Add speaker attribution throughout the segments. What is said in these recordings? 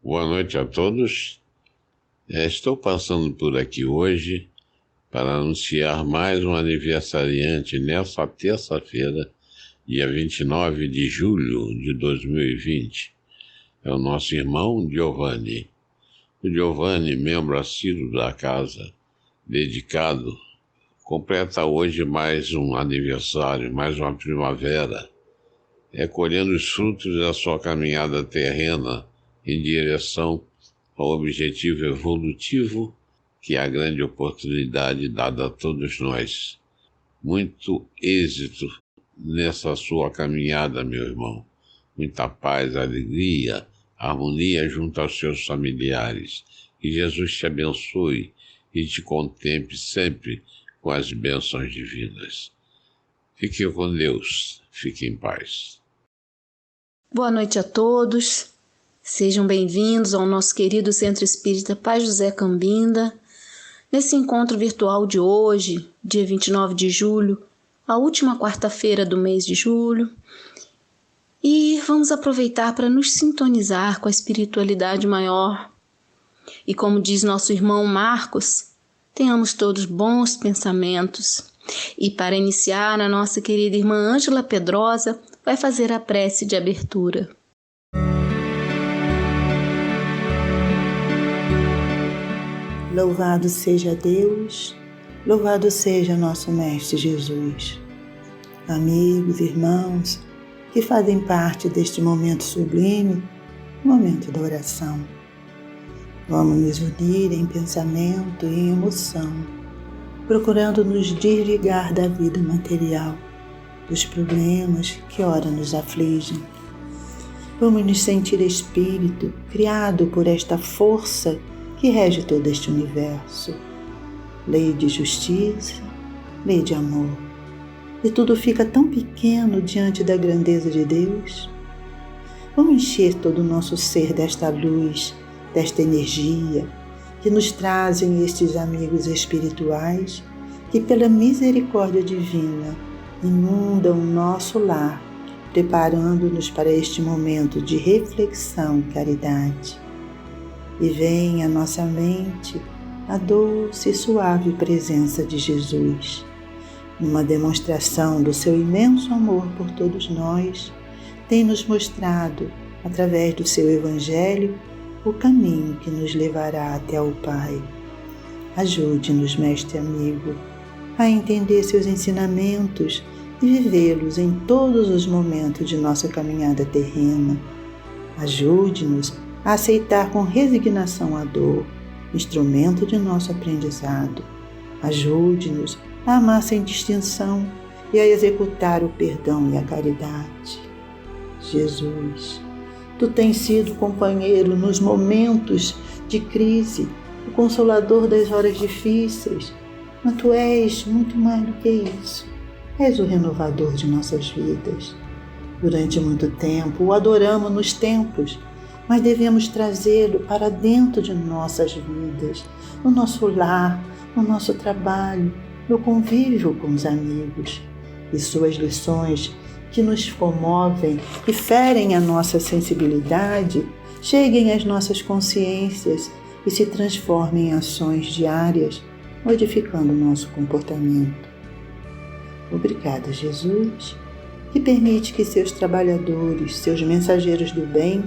Speaker 1: Boa noite a todos. Estou passando por aqui hoje para anunciar mais um aniversariante nessa terça-feira, dia 29 de julho de 2020. É o nosso irmão Giovanni. O Giovanni, membro assíduo da casa, dedicado, completa hoje mais um aniversário, mais uma primavera, colhendo os frutos da sua caminhada terrena em direção ao objetivo evolutivo que é a grande oportunidade dada a todos nós. Muito êxito nessa sua caminhada, meu irmão. Muita paz, alegria, harmonia junto aos seus familiares. Que Jesus te abençoe e te contemple sempre com as bênçãos divinas. Fique com Deus, fique em paz.
Speaker 2: Boa noite a todos. Sejam bem-vindos ao nosso querido Centro Espírita Pai José Cambinda. Nesse encontro virtual de hoje, dia 29 de julho, a última quarta-feira do mês de julho, e vamos aproveitar para nos sintonizar com a espiritualidade maior. E como diz nosso irmão Marcos, tenhamos todos bons pensamentos. E para iniciar, a nossa querida irmã Ângela Pedrosa vai fazer a prece de abertura.
Speaker 3: Louvado seja Deus, louvado seja nosso Mestre Jesus. Amigos, irmãos, que fazem parte deste momento sublime, momento da oração. Vamos nos unir em pensamento e em emoção, procurando nos desligar da vida material, dos problemas que ora nos afligem. Vamos nos sentir espírito, criado por esta força que rege todo este universo. Lei de justiça, lei de amor. E tudo fica tão pequeno diante da grandeza de Deus. Vamos encher todo o nosso ser desta luz, desta energia que nos trazem estes amigos espirituais que pela misericórdia divina inundam o nosso lar, preparando-nos para este momento de reflexão e caridade. E vem à nossa mente a doce e suave presença de Jesus, numa demonstração do seu imenso amor por todos nós, tem nos mostrado, através do seu Evangelho, o caminho que nos levará até ao Pai. Ajude-nos, mestre amigo, a entender seus ensinamentos e vivê-los em todos os momentos de nossa caminhada terrena. Ajude-nos a aceitar com resignação a dor, instrumento de nosso aprendizado. Ajude-nos a amar sem distinção e a executar o perdão e a caridade. Jesus, Tu tens sido companheiro nos momentos de crise, o consolador das horas difíceis, mas Tu és muito mais do que isso. És o renovador de nossas vidas. Durante muito tempo o adoramos nos templos, mas devemos trazê-lo para dentro de nossas vidas, no nosso lar, no nosso trabalho, no convívio com os amigos. E suas lições, que nos comovem e ferem a nossa sensibilidade, cheguem às nossas consciências e se transformem em ações diárias, modificando o nosso comportamento. Obrigada, Jesus, que permite que seus trabalhadores, seus mensageiros do bem,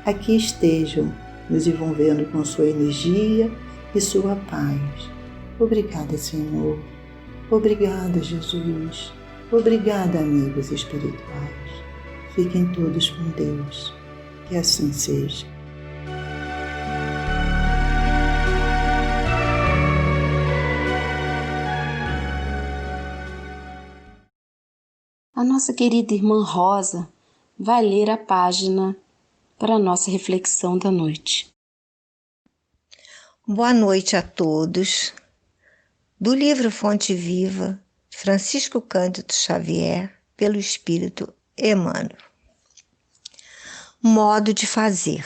Speaker 3: aqui estejam, nos envolvendo com sua energia e sua paz. Obrigada, Senhor. Obrigada, Jesus. Obrigada, amigos espirituais. Fiquem todos com Deus. Que assim seja.
Speaker 2: A nossa querida irmã Rosa vai ler a página para a nossa reflexão da noite.
Speaker 4: Boa noite a todos. Do livro Fonte Viva, de Francisco Cândido Xavier, pelo Espírito Emmanuel. Modo de fazer.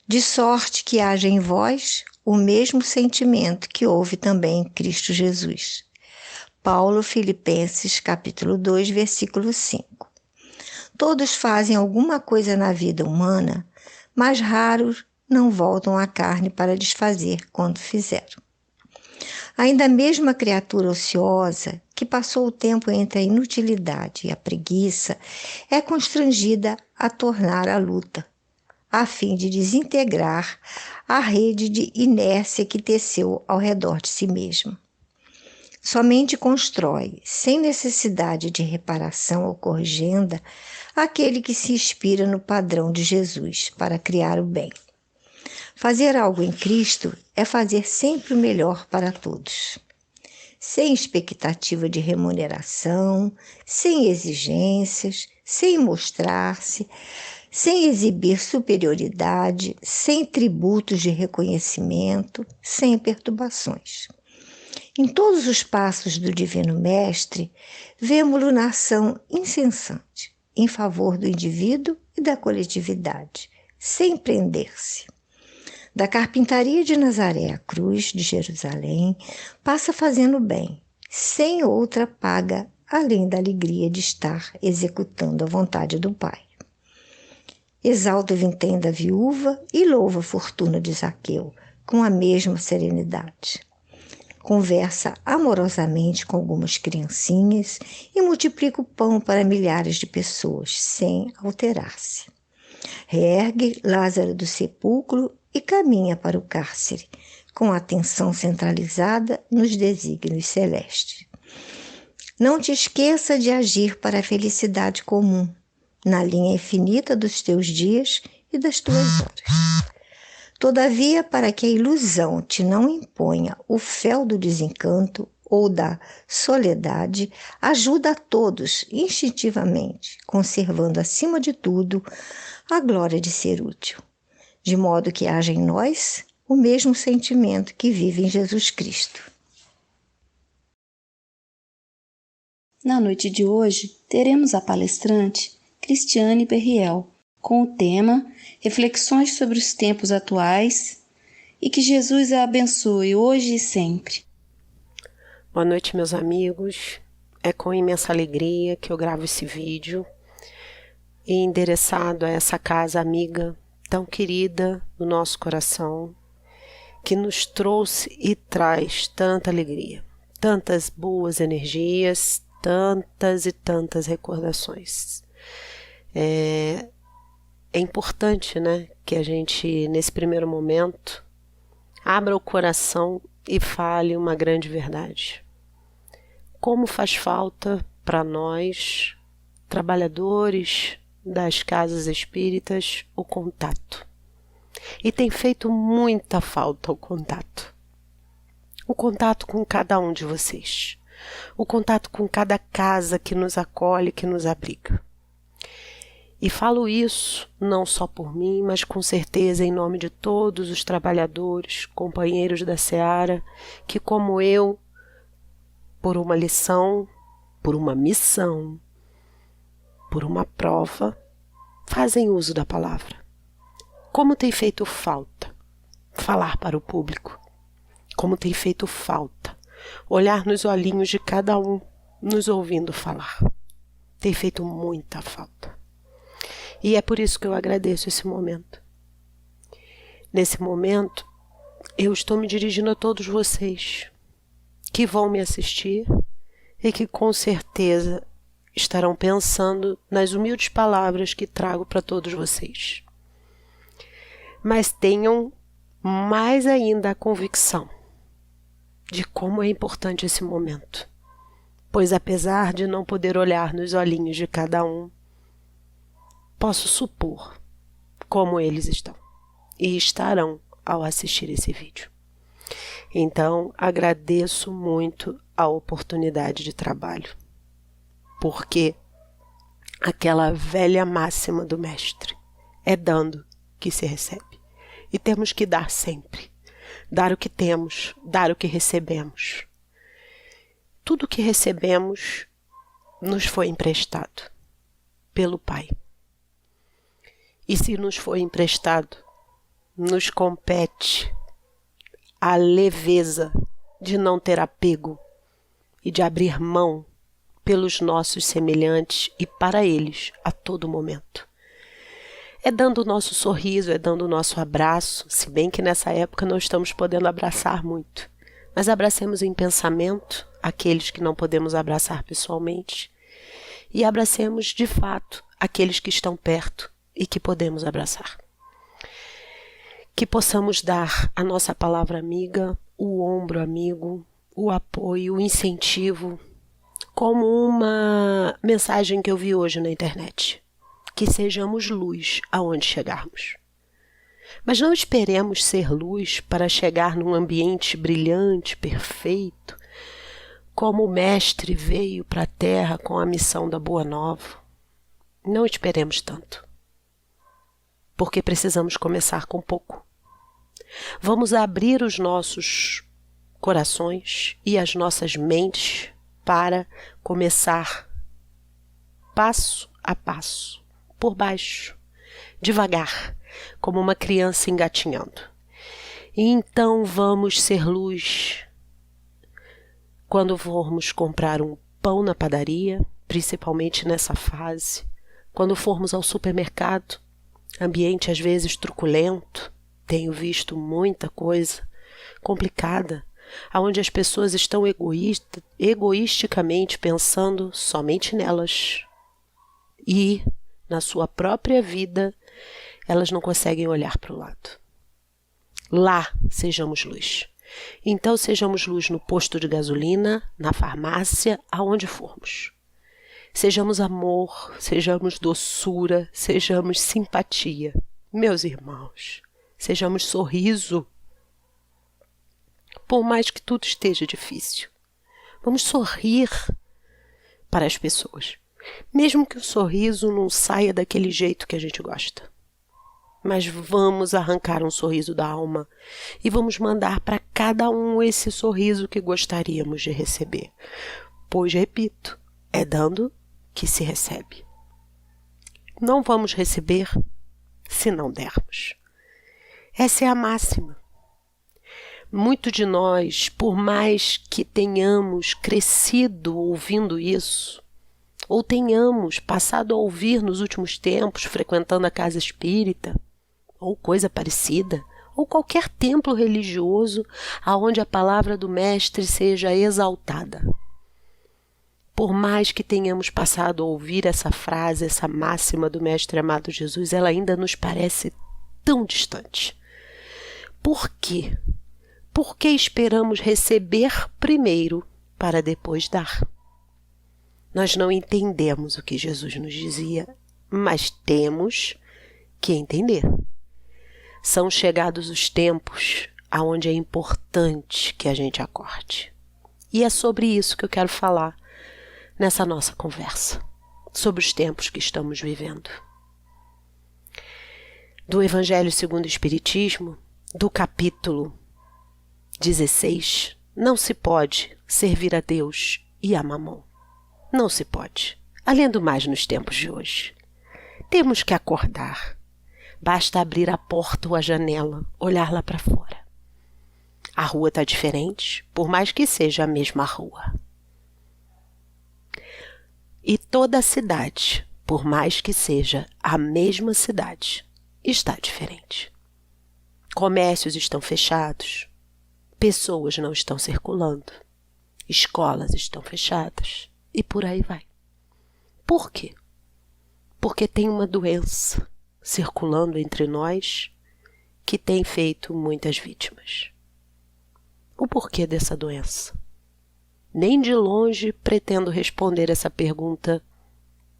Speaker 4: De sorte que haja em vós o mesmo sentimento que houve também em Cristo Jesus. Paulo, Filipenses, capítulo 2, versículo 5. Todos fazem alguma coisa na vida humana, mas raros não voltam à carne para desfazer quanto fizeram. Ainda a mesma criatura ociosa, que passou o tempo entre a inutilidade e a preguiça, é constrangida a tornar à luta, a fim de desintegrar a rede de inércia que teceu ao redor de si mesma. Somente constrói, sem necessidade de reparação ou corrigenda, aquele que se inspira no padrão de Jesus para criar o bem. Fazer algo em Cristo é fazer sempre o melhor para todos, sem expectativa de remuneração, sem exigências, sem mostrar-se, sem exibir superioridade, sem tributos de reconhecimento, sem perturbações. Em todos os passos do Divino Mestre, vemo-lo na ação incessante, em favor do indivíduo e da coletividade, sem prender-se. Da carpintaria de Nazaré à cruz de Jerusalém, passa fazendo bem, sem outra paga, além da alegria de estar executando a vontade do Pai. Exalta o vintém da viúva e louva a fortuna de Zaqueu, com a mesma serenidade. Conversa amorosamente com algumas criancinhas e multiplica o pão para milhares de pessoas, sem alterar-se. Reergue Lázaro do sepulcro e caminha para o cárcere, com a atenção centralizada nos desígnios celestes. Não te esqueça de agir para a felicidade comum, na linha infinita dos teus dias e das tuas horas. Todavia, para que a ilusão te não imponha o fel do desencanto ou da soledade, ajuda a todos instintivamente, conservando acima de tudo a glória de ser útil, de modo que haja em nós o mesmo sentimento que vive em Jesus Cristo.
Speaker 2: Na noite de hoje, teremos a palestrante Cristiane Berriel, com o tema Reflexões sobre os tempos atuais e que Jesus a abençoe hoje e sempre.
Speaker 5: Boa noite, meus amigos. É com imensa alegria que eu gravo esse vídeo e endereçado a essa casa amiga tão querida no nosso coração, que nos trouxe e traz tanta alegria, tantas boas energias, tantas e tantas recordações. É importante, né, que a gente, nesse primeiro momento, abra o coração e fale uma grande verdade. Como faz falta para nós, trabalhadores das casas espíritas, o contato. E tem feito muita falta o contato. O contato com cada um de vocês. O contato com cada casa que nos acolhe, que nos abriga. E falo isso não só por mim, mas com certeza em nome de todos os trabalhadores, companheiros da Seara, que como eu, por uma lição, por uma missão, por uma prova, fazem uso da palavra. Como tem feito falta falar para o público. Como tem feito falta olhar nos olhinhos de cada um, nos ouvindo falar. Tem feito muita falta. E é por isso que eu agradeço esse momento. Nesse momento, eu estou me dirigindo a todos vocês que vão me assistir e que com certeza estarão pensando nas humildes palavras que trago para todos vocês. Mas tenham mais ainda a convicção de como é importante esse momento. Pois apesar de não poder olhar nos olhinhos de cada um, posso supor como eles estão e estarão ao assistir esse vídeo. Então, agradeço muito a oportunidade de trabalho, porque aquela velha máxima do mestre é dando que se recebe. E temos que dar sempre. Dar o que temos, dar o que recebemos. Tudo o que recebemos nos foi emprestado pelo Pai. E se nos foi emprestado, nos compete a leveza de não ter apego e de abrir mão pelos nossos semelhantes e para eles a todo momento. É dando o nosso sorriso, é dando o nosso abraço, se bem que nessa época não estamos podendo abraçar muito. Mas abracemos em pensamento aqueles que não podemos abraçar pessoalmente e abracemos de fato aqueles que estão perto e que podemos abraçar. Que possamos dar a nossa palavra amiga, o ombro amigo, o apoio, o incentivo, como uma mensagem que eu vi hoje na internet. Que sejamos luz aonde chegarmos. Mas não esperemos ser luz para chegar num ambiente brilhante, perfeito, como o Mestre veio para a Terra com a missão da Boa Nova. Não esperemos tanto, porque precisamos começar com pouco. Vamos abrir os nossos corações e as nossas mentes para começar passo a passo, por baixo, devagar, como uma criança engatinhando. E então vamos ser luz quando formos comprar um pão na padaria, principalmente nessa fase, quando formos ao supermercado, ambiente às vezes truculento, tenho visto muita coisa complicada, onde as pessoas estão egoisticamente pensando somente nelas e na sua própria vida elas não conseguem olhar para o lado. Lá sejamos luz. Então sejamos luz no posto de gasolina, na farmácia, aonde formos. Sejamos amor, sejamos doçura, sejamos simpatia. Meus irmãos, sejamos sorriso. Por mais que tudo esteja difícil, vamos sorrir para as pessoas. Mesmo que o sorriso não saia daquele jeito que a gente gosta. Mas vamos arrancar um sorriso da alma e vamos mandar para cada um esse sorriso que gostaríamos de receber. Pois, repito, é dando que se recebe. Não vamos receber se não dermos. Essa é a máxima. Muito de nós, por mais que tenhamos crescido ouvindo isso, ou tenhamos passado a ouvir nos últimos tempos, frequentando a casa espírita, ou coisa parecida, ou qualquer templo religioso aonde a palavra do Mestre seja exaltada. Por mais que tenhamos passado a ouvir essa frase, essa máxima do Mestre amado Jesus, ela ainda nos parece tão distante. Por quê? Por que esperamos receber primeiro para depois dar? Nós não entendemos o que Jesus nos dizia, mas temos que entender. São chegados os tempos aonde é importante que a gente acorde. E é sobre isso que eu quero falar nessa nossa conversa, sobre os tempos que estamos vivendo. Do Evangelho segundo o Espiritismo, do capítulo 16, não se pode servir a Deus e a Mamon. Não se pode, além do mais nos tempos de hoje. Temos que acordar. Basta abrir a porta ou a janela, olhar lá para fora. A rua está diferente, por mais que seja a mesma rua. E toda a cidade, por mais que seja a mesma cidade, está diferente. Comércios estão fechados, pessoas não estão circulando, escolas estão fechadas e por aí vai. Por quê? Porque tem uma doença circulando entre nós que tem feito muitas vítimas. O porquê dessa doença? Nem de longe pretendo responder essa pergunta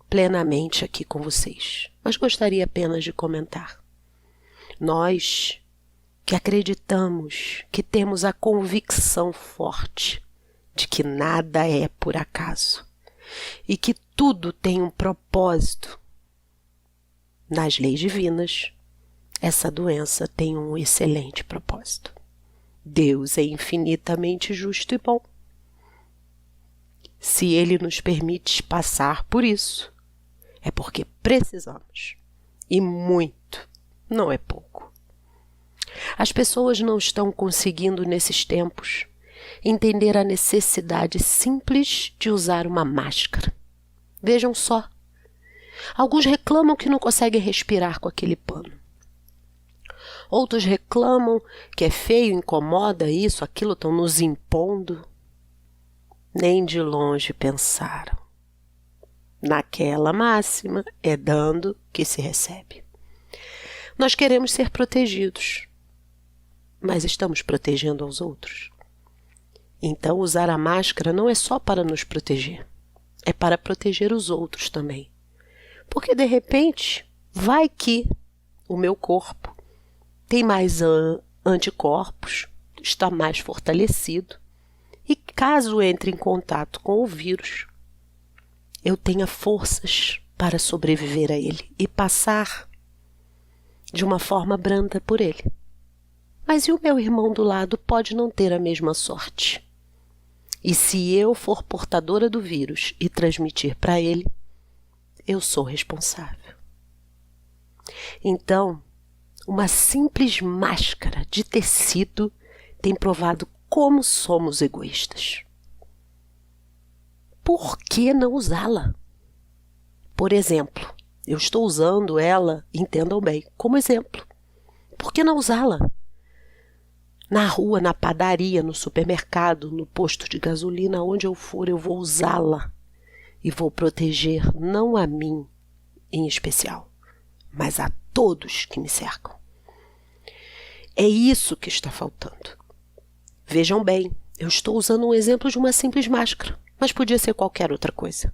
Speaker 5: plenamente aqui com vocês, mas gostaria apenas de comentar. Nós que acreditamos, que temos a convicção forte de que nada é por acaso e que tudo tem um propósito, nas leis divinas, essa doença tem um excelente propósito. Deus é infinitamente justo e bom. Se Ele nos permite passar por isso, é porque precisamos. E muito, não é pouco. As pessoas não estão conseguindo, nesses tempos, entender a necessidade simples de usar uma máscara. Vejam só. Alguns reclamam que não conseguem respirar com aquele pano. Outros reclamam que é feio, incomoda isso, aquilo, estão nos impondo. Nem de longe pensaram. Naquela máxima, é dando que se recebe. Nós queremos ser protegidos, mas estamos protegendo aos outros. Então, usar a máscara não é só para nos proteger, é para proteger os outros também. Porque, de repente, vai que o meu corpo tem mais anticorpos, está mais fortalecido, e caso entre em contato com o vírus, eu tenha forças para sobreviver a ele e passar de uma forma branda por ele. Mas e o meu irmão do lado pode não ter a mesma sorte. E se eu for portadora do vírus e transmitir para ele, eu sou responsável. Então, uma simples máscara de tecido tem provado como somos egoístas. Por que não usá-la? Por exemplo, eu estou usando ela, entendam bem, como exemplo. Por que não usá-la? Na rua, na padaria, no supermercado, no posto de gasolina, onde eu for, eu vou usá-la. E vou proteger não a mim em especial, mas a todos que me cercam. É isso que está faltando. Vejam bem, eu estou usando um exemplo de uma simples máscara, mas podia ser qualquer outra coisa.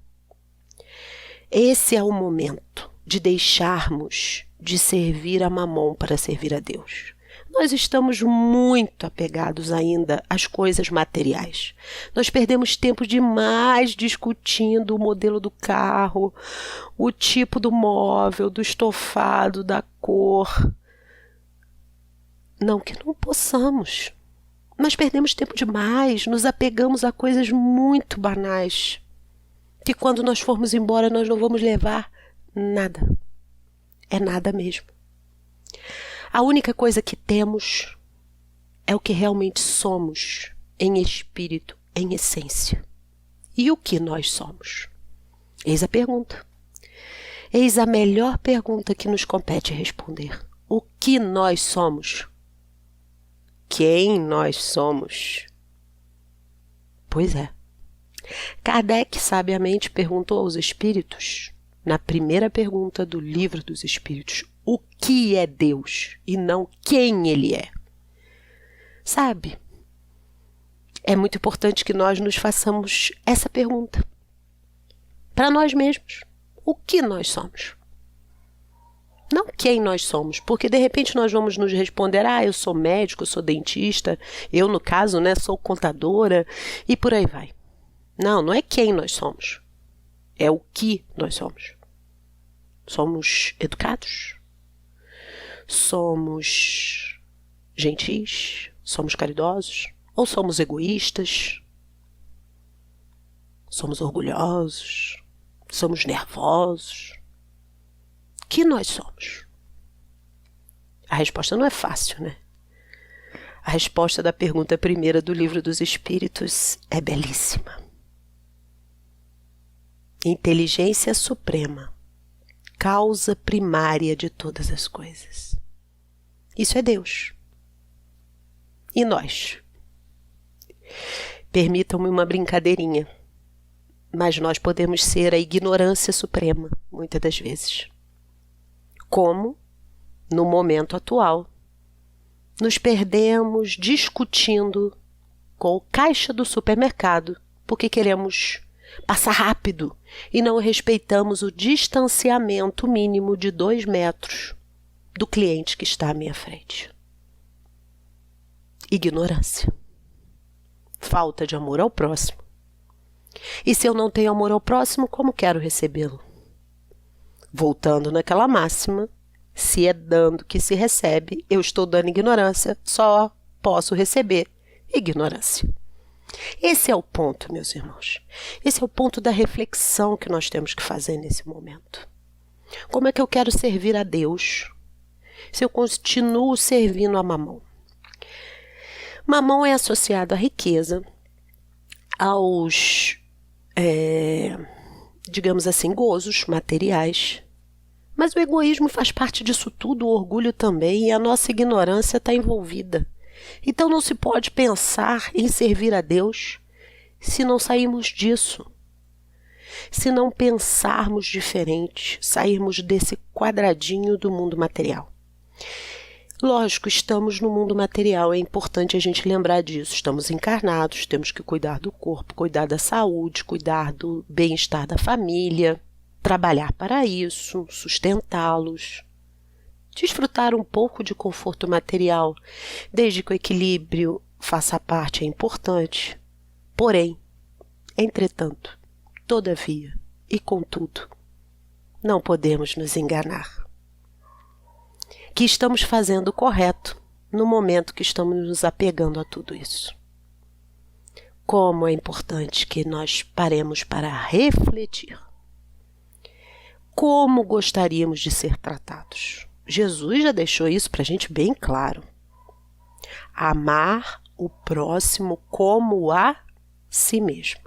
Speaker 5: Esse é o momento de deixarmos de servir a Mamon para servir a Deus. Nós estamos muito apegados ainda às coisas materiais. Nós perdemos tempo demais discutindo o modelo do carro, o tipo do móvel, do estofado, da cor. Não que não possamos. Nós perdemos tempo demais, nos apegamos a coisas muito banais, que quando nós formos embora nós não vamos levar nada. É nada mesmo. A única coisa que temos é o que realmente somos, em espírito, em essência. E o que nós somos? Eis a pergunta. Eis a melhor pergunta que nos compete responder. O que nós somos? Quem nós somos? Pois é. Kardec sabiamente perguntou aos espíritos, na primeira pergunta do Livro dos Espíritos, o que é Deus e não quem Ele é. Sabe? É muito importante que nós nos façamos essa pergunta. Para nós mesmos. O que nós somos? Não quem nós somos. Porque de repente nós vamos nos responder, eu sou médico, eu sou dentista, eu no caso, sou contadora e por aí vai. Não, não é quem nós somos. É o que nós somos. Somos educados? Somos gentis? Somos caridosos? Ou somos egoístas? Somos orgulhosos? Somos nervosos? O que nós somos? A resposta não é fácil, né? A resposta da pergunta primeira do Livro dos Espíritos é belíssima. Inteligência suprema, causa primária de todas as coisas. Isso é Deus. E nós? Permitam-me uma brincadeirinha, mas nós podemos ser a ignorância suprema, muitas das vezes. Como, no momento atual, nos perdemos discutindo com o caixa do supermercado porque queremos passar rápido e não respeitamos o distanciamento mínimo de 2 metros do cliente que está à minha frente. Ignorância. Falta de amor ao próximo. E se eu não tenho amor ao próximo, como quero recebê-lo? Voltando naquela máxima, se é dando que se recebe, eu estou dando ignorância, só posso receber ignorância. Esse é o ponto, meus irmãos. Esse é o ponto da reflexão que nós temos que fazer nesse momento. Como é que eu quero servir a Deus se eu continuo servindo a Mamon? Mamon é associado à riqueza, aos digamos assim, gozos materiais. Mas o egoísmo faz parte disso tudo, o orgulho também, e a nossa ignorância está envolvida. Então não se pode pensar em servir a Deus se não sairmos disso. Se não pensarmos diferente, sairmos desse quadradinho do mundo material. Lógico, estamos no mundo material, é importante a gente lembrar disso. Estamos encarnados, temos que cuidar do corpo, cuidar da saúde, cuidar do bem-estar da família, trabalhar para isso, sustentá-los, desfrutar um pouco de conforto material, desde que o equilíbrio faça parte, é importante. Porém, entretanto, todavia e contudo, não podemos nos enganar. Que estamos fazendo o correto no momento que estamos nos apegando a tudo isso. Como é importante que nós paremos para refletir. Como gostaríamos de ser tratados? Jesus já deixou isso para a gente bem claro. Amar o próximo como a si mesmo.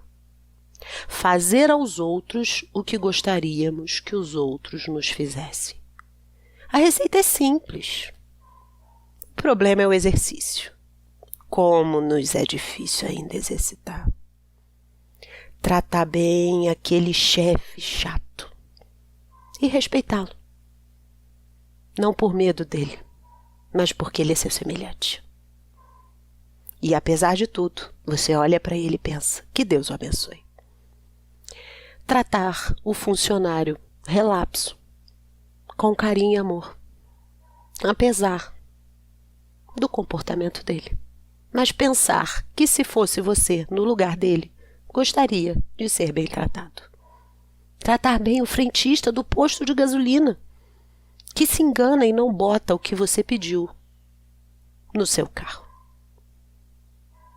Speaker 5: Fazer aos outros o que gostaríamos que os outros nos fizessem. A receita é simples. O problema é o exercício. Como nos é difícil ainda exercitar. Tratar bem aquele chefe chato e respeitá-lo. Não por medo dele, mas porque ele é seu semelhante. E apesar de tudo, você olha para ele e pensa, que Deus o abençoe. Tratar o funcionário relapso com carinho e amor, apesar do comportamento dele. Mas pensar que se fosse você no lugar dele, gostaria de ser bem tratado. Tratar bem o frentista do posto de gasolina, que se engana e não bota o que você pediu no seu carro.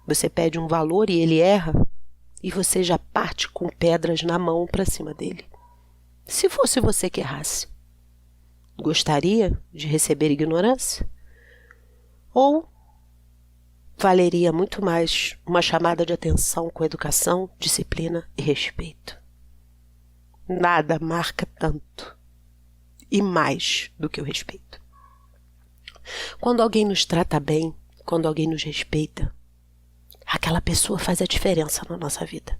Speaker 5: Você pede um valor e ele erra, e você já parte com pedras na mão para cima dele. Se fosse você que errasse, gostaria de receber ignorância? Ou valeria muito mais uma chamada de atenção com educação, disciplina e respeito? Nada marca tanto e mais do que o respeito. Quando alguém nos trata bem, quando alguém nos respeita, aquela pessoa faz a diferença na nossa vida.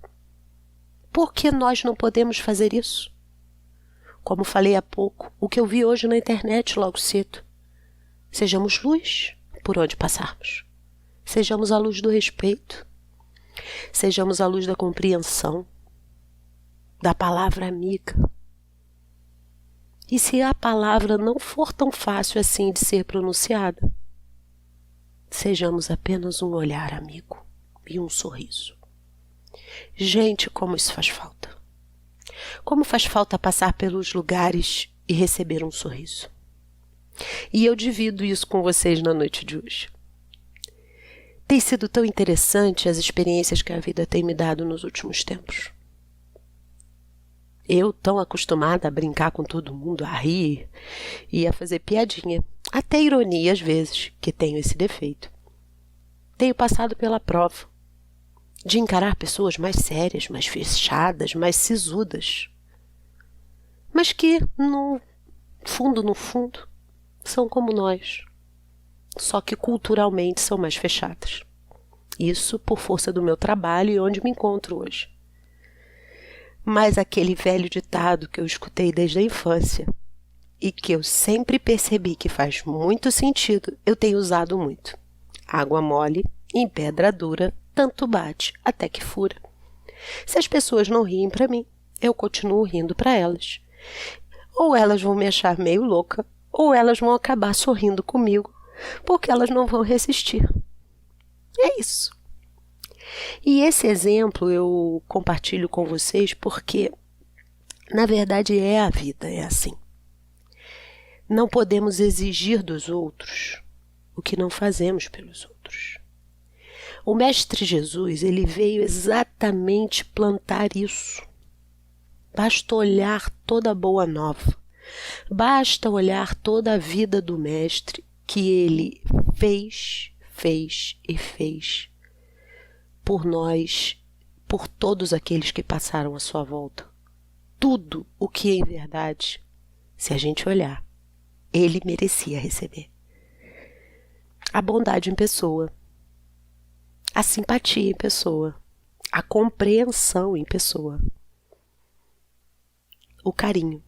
Speaker 5: Por que nós não podemos fazer isso? Como falei há pouco, o que eu vi hoje na internet logo cedo. Sejamos luz por onde passarmos. Sejamos a luz do respeito. Sejamos a luz da compreensão, da palavra amiga. E se a palavra não for tão fácil assim de ser pronunciada, sejamos apenas um olhar amigo e um sorriso. Gente, como isso faz falta. Como faz falta passar pelos lugares e receber um sorriso. E eu divido isso com vocês na noite de hoje. Tem sido tão interessante as experiências que a vida tem me dado nos últimos tempos. Eu, tão acostumada a brincar com todo mundo, a rir e a fazer piadinha, até ironia às vezes, que tenho esse defeito. Tenho passado pela prova de encarar pessoas mais sérias, mais fechadas, mais sisudas, mas que, no fundo, são como nós, só que culturalmente são mais fechadas. Isso por força do meu trabalho e onde me encontro hoje. Mas aquele velho ditado que eu escutei desde a infância e que eu sempre percebi que faz muito sentido, eu tenho usado muito. Água mole em pedra dura, tanto bate até que fura. Se as pessoas não riem para mim, eu continuo rindo para elas. Ou elas vão me achar meio louca, ou elas vão acabar sorrindo comigo, porque elas não vão resistir. É isso. E esse exemplo eu compartilho com vocês porque, na verdade, é a vida, é assim. Não podemos exigir dos outros o que não fazemos pelos outros. O Mestre Jesus, ele veio exatamente plantar isso. Basta olhar toda a boa nova. Basta olhar toda a vida do Mestre que ele fez por nós, por todos aqueles que passaram à sua volta. tudo o que em verdade, se a gente olhar, ele merecia receber. A bondade em pessoa, a simpatia em pessoa, a compreensão em pessoa, o carinho,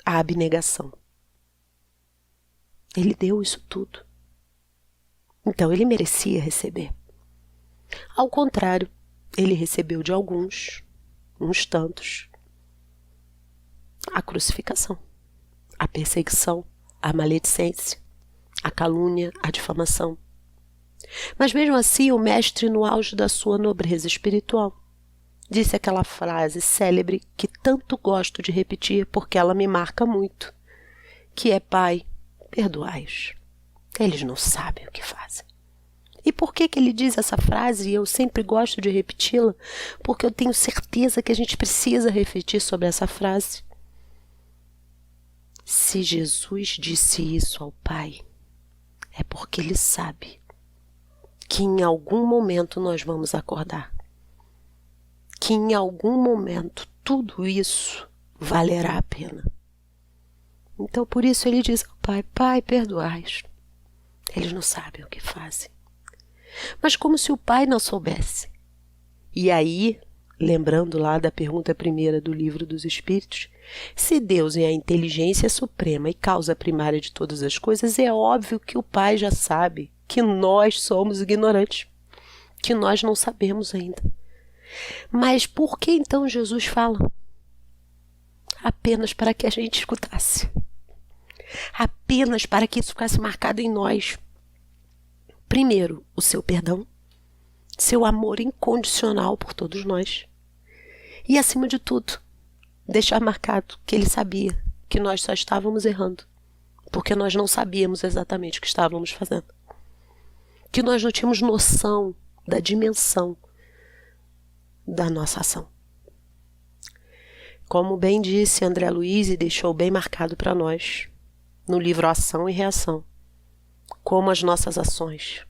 Speaker 5: a abnegação. Ele deu isso tudo. Então ele merecia receber. Ao contrário, ele recebeu de alguns, uns tantos, a crucificação, a perseguição, a maledicência, a calúnia, a difamação. Mas mesmo assim, o mestre, no auge da sua nobreza espiritual, disse aquela frase célebre que tanto gosto de repetir porque ela me marca muito, que é: Pai, perdoai-os. Eles não sabem o que fazem. E por que ele diz essa frase? E eu sempre gosto de repeti-la, porque eu tenho certeza que a gente precisa refletir sobre essa frase. Se Jesus disse isso ao Pai, é porque Ele sabe que em algum momento nós vamos acordar. Que em algum momento tudo isso valerá a pena. Então por isso Ele diz ao Pai: Pai, perdoai-os. Eles não sabem o que fazem. Mas como se o Pai não soubesse. E aí, lembrando lá da pergunta primeira do Livro dos Espíritos, se Deus é a inteligência suprema e causa primária de todas as coisas, é óbvio que o Pai já sabe que nós somos ignorantes, que nós não sabemos ainda. Mas por que então Jesus fala? Apenas para que a gente escutasse. Apenas para que isso ficasse marcado em nós. Primeiro, o seu perdão, seu amor incondicional por todos nós. E, acima de tudo, deixar marcado que Ele sabia que nós só estávamos errando, porque nós não sabíamos exatamente o que estávamos fazendo. Que nós não tínhamos noção da dimensão da nossa ação. Como bem disse André Luiz e deixou bem marcado para nós, no livro Ação e Reação, como as nossas ações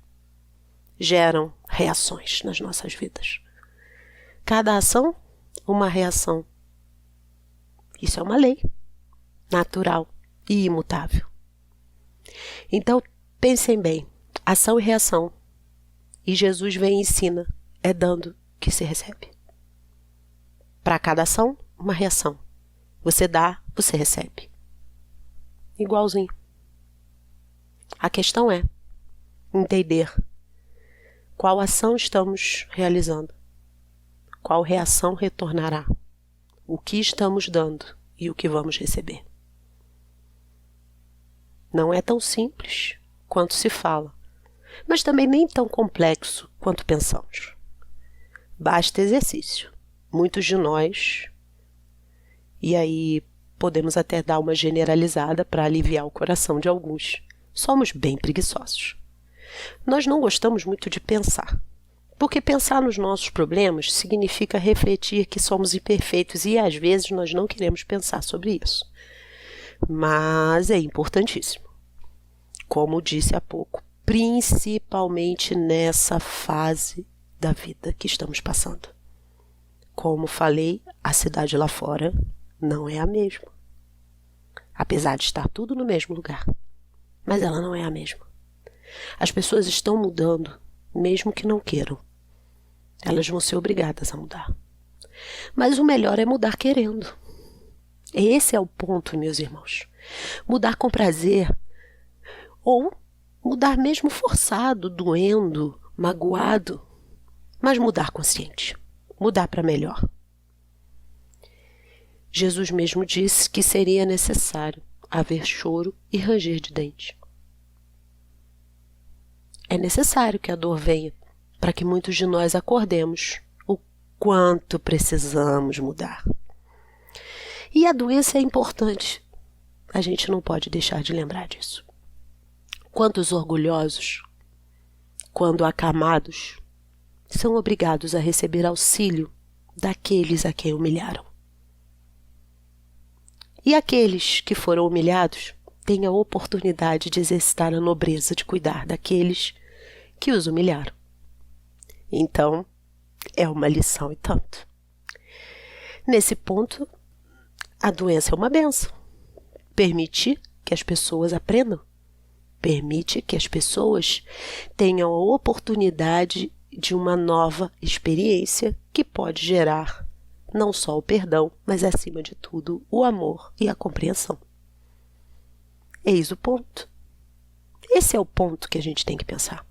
Speaker 5: geram reações nas nossas vidas. Cada ação, uma reação. Isso é uma lei natural e imutável. Então, pensem bem, ação e reação. E Jesus vem e ensina, é dando que se recebe. Para cada ação, uma reação. Você dá, você recebe. Igualzinho. A questão é entender qual ação estamos realizando, qual reação retornará, o que estamos dando e o que vamos receber. Não é tão simples quanto se fala, mas também nem tão complexo quanto pensamos. Basta exercício. Muitos de nós, e aí podemos até dar uma generalizada para aliviar o coração de alguns, somos bem preguiçosos. Nós não gostamos muito de pensar, porque pensar nos nossos problemas significa refletir que somos imperfeitos e às vezes nós não queremos pensar sobre isso. Mas é importantíssimo. Como disse há pouco, principalmente nessa fase da vida que estamos passando. Como falei, a cidade lá fora não é a mesma. Apesar de estar tudo no mesmo lugar. Mas ela não é a mesma. As pessoas estão mudando, mesmo que não queiram. Elas vão ser obrigadas a mudar. Mas o melhor é mudar querendo. Esse é o ponto, meus irmãos. Mudar com prazer. Ou mudar mesmo forçado, doendo, magoado. Mas mudar consciente. Mudar para melhor. Jesus mesmo disse que seria necessário haver choro e ranger de dente. É necessário que a dor venha para que muitos de nós acordemos o quanto precisamos mudar. E a doença é importante. A gente não pode deixar de lembrar disso. Quantos orgulhosos, quando acamados, são obrigados a receber auxílio daqueles a quem humilharam. E aqueles que foram humilhados têm a oportunidade de exercitar a nobreza de cuidar daqueles que os humilharam. Então, é uma lição e tanto. Nesse ponto, A doença é uma bênção. Permite que as pessoas aprendam. Permite que as pessoas tenham a oportunidade de uma nova experiência que pode gerar não só o perdão, mas acima de tudo o amor e a compreensão. Eis o ponto. Esse é o ponto que a gente tem que pensar.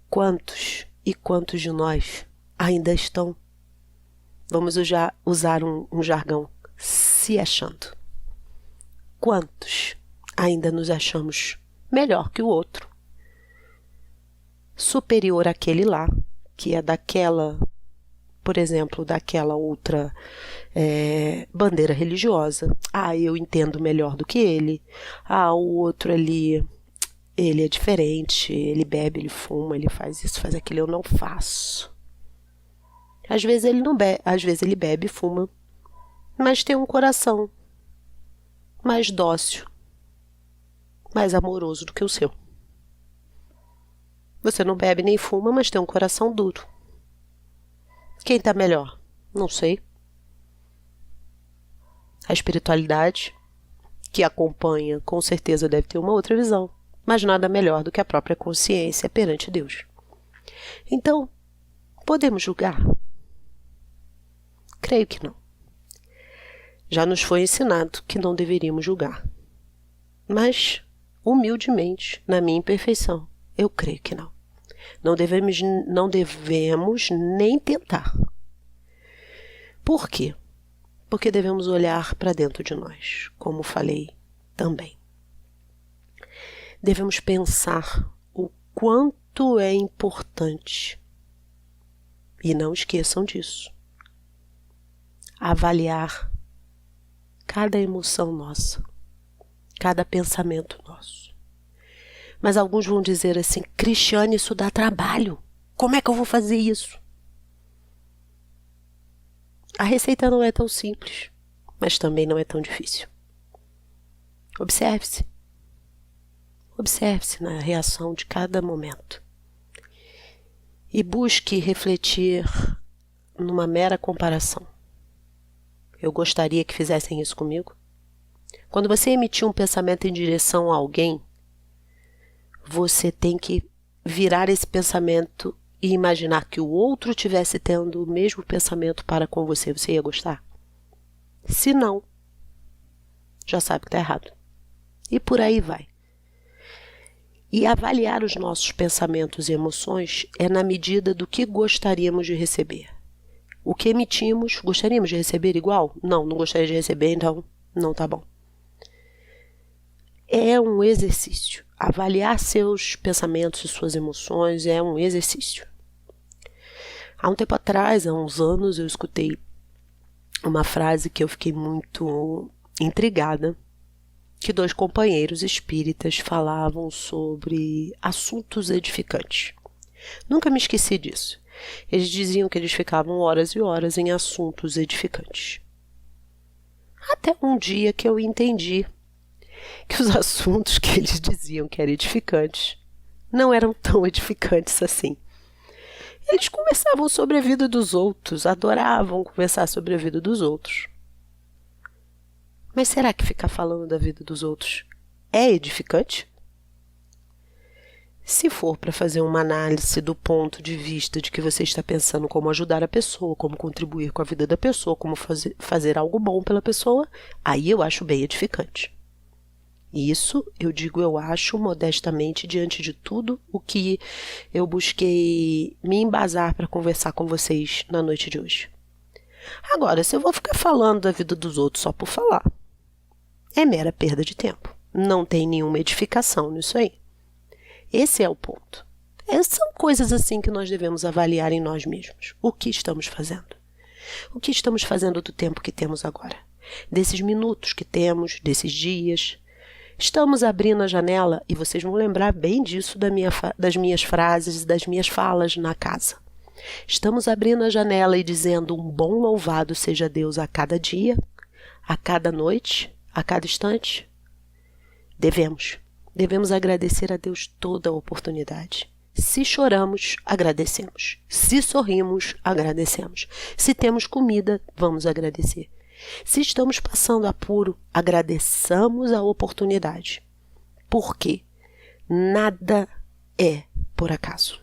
Speaker 5: Quantos e quantos de nós ainda estão, vamos usar um jargão, se achando? Quantos ainda nos achamos melhor que o outro, superior àquele lá, que é daquela, por exemplo, daquela outra bandeira religiosa. Eu entendo melhor do que ele. O outro ali, ele é diferente, ele bebe, ele fuma, ele faz isso, faz aquilo, eu não faço. Às vezes ele não bebe, às vezes ele bebe e fuma, mas tem um coração mais dócil, mais amoroso do que o seu. Você não bebe nem fuma, mas tem um coração duro. Quem está melhor? Não sei. A espiritualidade que acompanha, com certeza deve ter uma outra visão, mas nada melhor do que a própria consciência perante Deus. Então, podemos julgar? Creio que não. Já nos foi ensinado que não deveríamos julgar. Mas, humildemente, na minha imperfeição, eu creio que não. Não devemos nem tentar. Por quê? Porque devemos olhar para dentro de nós, como falei também. Devemos pensar o quanto é importante, e não esqueçam disso, avaliar cada emoção nossa, cada pensamento nosso. Mas alguns vão dizer assim: Cristiane, isso dá trabalho. Como é que eu vou fazer isso? A receita não é tão simples, mas também não é tão difícil. Observe-se. Observe-se na reação de cada momento. E busque refletir numa mera comparação. Eu gostaria que fizessem isso comigo. Quando você emitir um pensamento em direção a alguém, você tem que virar esse pensamento e imaginar que o outro estivesse tendo o mesmo pensamento para com você. Você ia gostar? Se não, já sabe que está errado. E por aí vai. E avaliar os nossos pensamentos e emoções é na medida do que gostaríamos de receber. O que emitimos, gostaríamos de receber igual? Não gostaria de receber, então não está bom. É um exercício. Avaliar seus pensamentos e suas emoções é um exercício. Há um tempo atrás, há uns anos, eu escutei uma frase que eu fiquei muito intrigada, que 2 companheiros espíritas falavam sobre assuntos edificantes. Nunca me esqueci disso. Eles diziam que eles ficavam horas e horas em assuntos edificantes. Até um dia que eu entendi que os assuntos que eles diziam que eram edificantes não eram tão edificantes assim. Eles conversavam sobre a vida dos outros, adoravam conversar sobre a vida dos outros. Mas será que ficar falando da vida dos outros é edificante? Se for para fazer uma análise do ponto de vista de que você está pensando como ajudar a pessoa, como contribuir com a vida da pessoa, como fazer algo bom pela pessoa, aí eu acho bem edificante. Isso, eu acho modestamente, diante de tudo o que eu busquei me embasar para conversar com vocês na noite de hoje. Agora, se eu vou ficar falando da vida dos outros só por falar, é mera perda de tempo. Não tem nenhuma edificação nisso aí. Esse é o ponto. São coisas assim que nós devemos avaliar em nós mesmos. O que estamos fazendo? O que estamos fazendo do tempo que temos agora? Desses minutos que temos, desses dias. Estamos abrindo a janela, e vocês vão lembrar bem disso das minhas frases, das minhas falas na casa. Estamos abrindo a janela e dizendo um bom louvado seja Deus a cada dia, a cada noite, a cada instante. Devemos agradecer a Deus toda a oportunidade. Se choramos, agradecemos. Se sorrimos, agradecemos. Se temos comida, vamos agradecer. Se estamos passando apuro, agradeçamos a oportunidade. Porque nada é por acaso.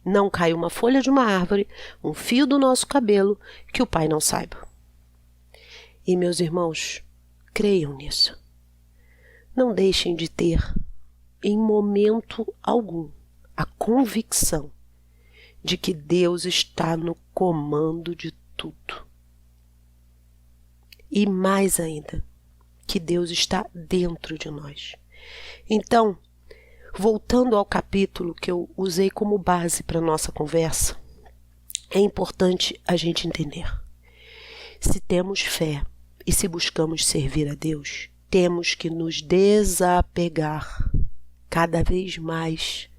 Speaker 5: Não cai uma folha de uma árvore, um fio do nosso cabelo, que o Pai não saiba. E, meus irmãos, creiam nisso. Não deixem de ter, em momento algum, a convicção de que Deus está no comando de tudo. E mais ainda, que Deus está dentro de nós. Então, voltando ao capítulo que eu usei como base para a nossa conversa, é importante a gente entender. Se temos fé e se buscamos servir a Deus, temos que nos desapegar cada vez mais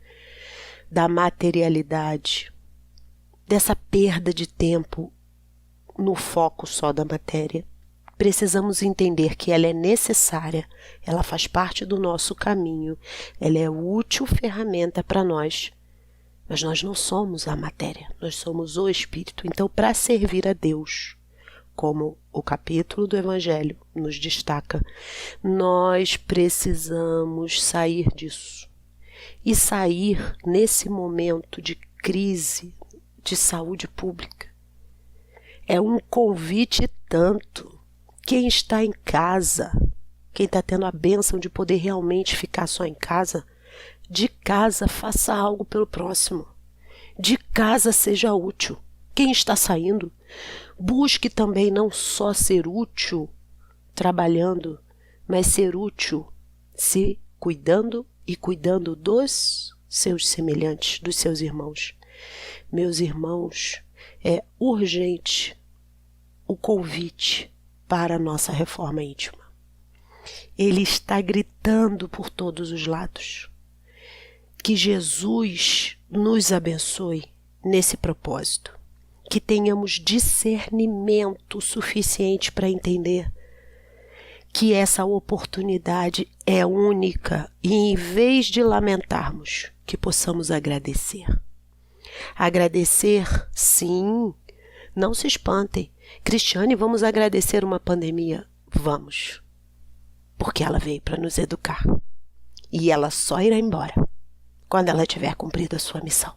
Speaker 5: da materialidade, dessa perda de tempo no foco só da matéria. Precisamos entender que ela é necessária, ela faz parte do nosso caminho, ela é útil ferramenta para nós, mas nós não somos a matéria, nós somos o Espírito. Então, para servir a Deus, como o capítulo do Evangelho nos destaca, nós precisamos sair disso. E sair nesse momento de crise de saúde pública é um convite tanto. Quem está em casa, quem está tendo a bênção de poder realmente ficar só em casa, de casa faça algo pelo próximo. De casa seja útil. Quem está saindo, busque também não só ser útil trabalhando, mas ser útil se cuidando e cuidando dos seus semelhantes, dos seus irmãos. Meus irmãos, é urgente o convite para a nossa reforma íntima. Ele está gritando por todos os lados. Que Jesus nos abençoe nesse propósito. Que tenhamos discernimento suficiente para entender que essa oportunidade é única e, em vez de lamentarmos, que possamos agradecer. Agradecer, sim, não se espantem. Cristiane, vamos agradecer uma pandemia? Vamos. Porque ela veio para nos educar. E ela só irá embora quando ela tiver cumprido a sua missão.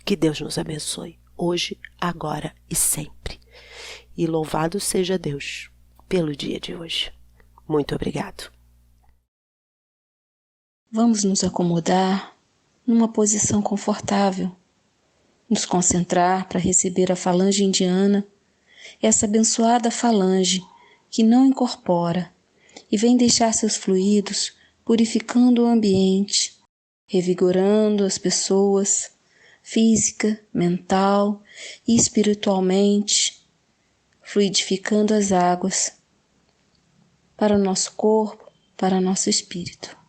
Speaker 5: Que Deus nos abençoe, hoje, agora e sempre. E louvado seja Deus pelo dia de hoje. Muito obrigado.
Speaker 2: Vamos nos acomodar numa posição confortável, nos concentrar para receber a falange indiana, essa abençoada falange que não incorpora e vem deixar seus fluidos purificando o ambiente, revigorando as pessoas, física, mental e espiritualmente, fluidificando as águas para o nosso corpo, para o nosso espírito.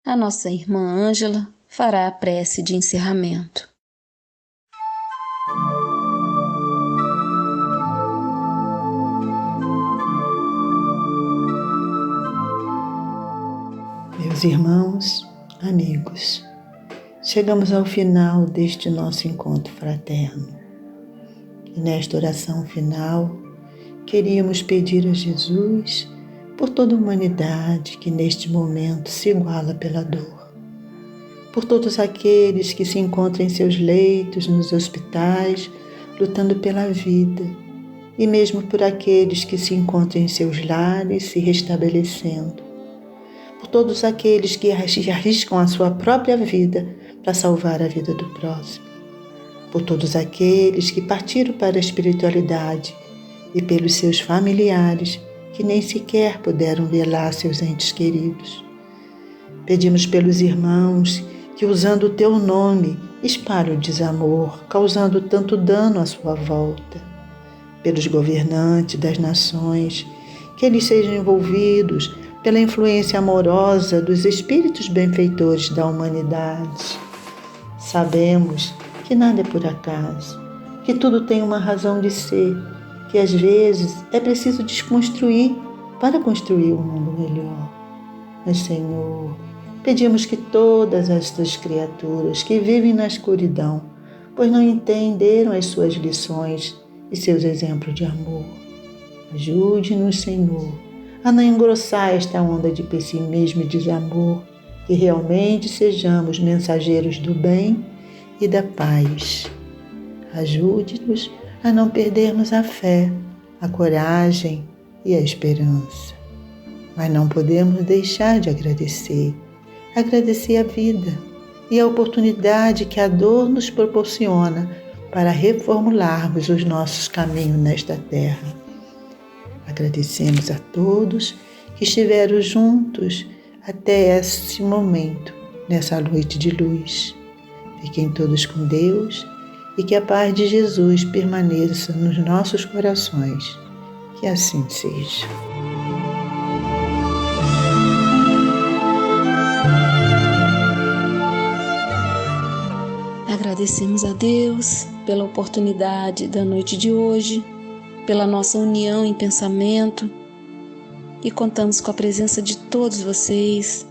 Speaker 2: A nossa irmã Ângela fará a prece de encerramento.
Speaker 3: Meus irmãos, amigos, chegamos ao final deste nosso encontro fraterno. E nesta oração final, queríamos pedir a Jesus por toda a humanidade que neste momento se iguala pela dor, por todos aqueles que se encontram em seus leitos, nos hospitais, lutando pela vida, e mesmo por aqueles que se encontram em seus lares, se restabelecendo, por todos aqueles que arriscam a sua própria vida para salvar a vida do próximo, por todos aqueles que partiram para a espiritualidade e pelos seus familiares que nem sequer puderam velar seus entes queridos. Pedimos pelos irmãos que, usando o teu nome, espalhem o desamor, causando tanto dano à sua volta. Pelos governantes das nações, que eles sejam envolvidos pela influência amorosa dos espíritos benfeitores da humanidade. Sabemos que nada é por acaso, que tudo tem uma razão de ser, que às vezes é preciso desconstruir para construir um mundo melhor. Mas, Senhor, pedimos que todas estas criaturas que vivem na escuridão, pois não entenderam as suas lições e seus exemplos de amor, ajude-nos, Senhor, a não engrossar esta onda de pessimismo e desamor, que realmente sejamos mensageiros do bem e da paz. Ajude-nos a não perdermos a fé, a coragem e a esperança. Mas não podemos deixar de agradecer a vida e a oportunidade que a dor nos proporciona para reformularmos os nossos caminhos nesta terra. Agradecemos a todos que estiveram juntos até esse momento, nessa noite de luz. Fiquem todos com Deus e que a paz de Jesus permaneça nos nossos corações. Que assim seja.
Speaker 2: Agradecemos a Deus pela oportunidade da noite de hoje, pela nossa união em pensamento, e contamos com a presença de todos vocês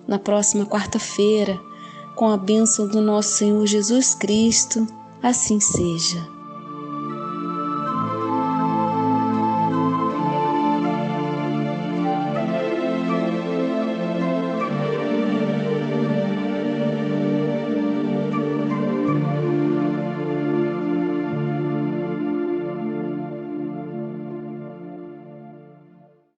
Speaker 2: na próxima quarta-feira, com a bênção do nosso Senhor Jesus Cristo. Assim seja.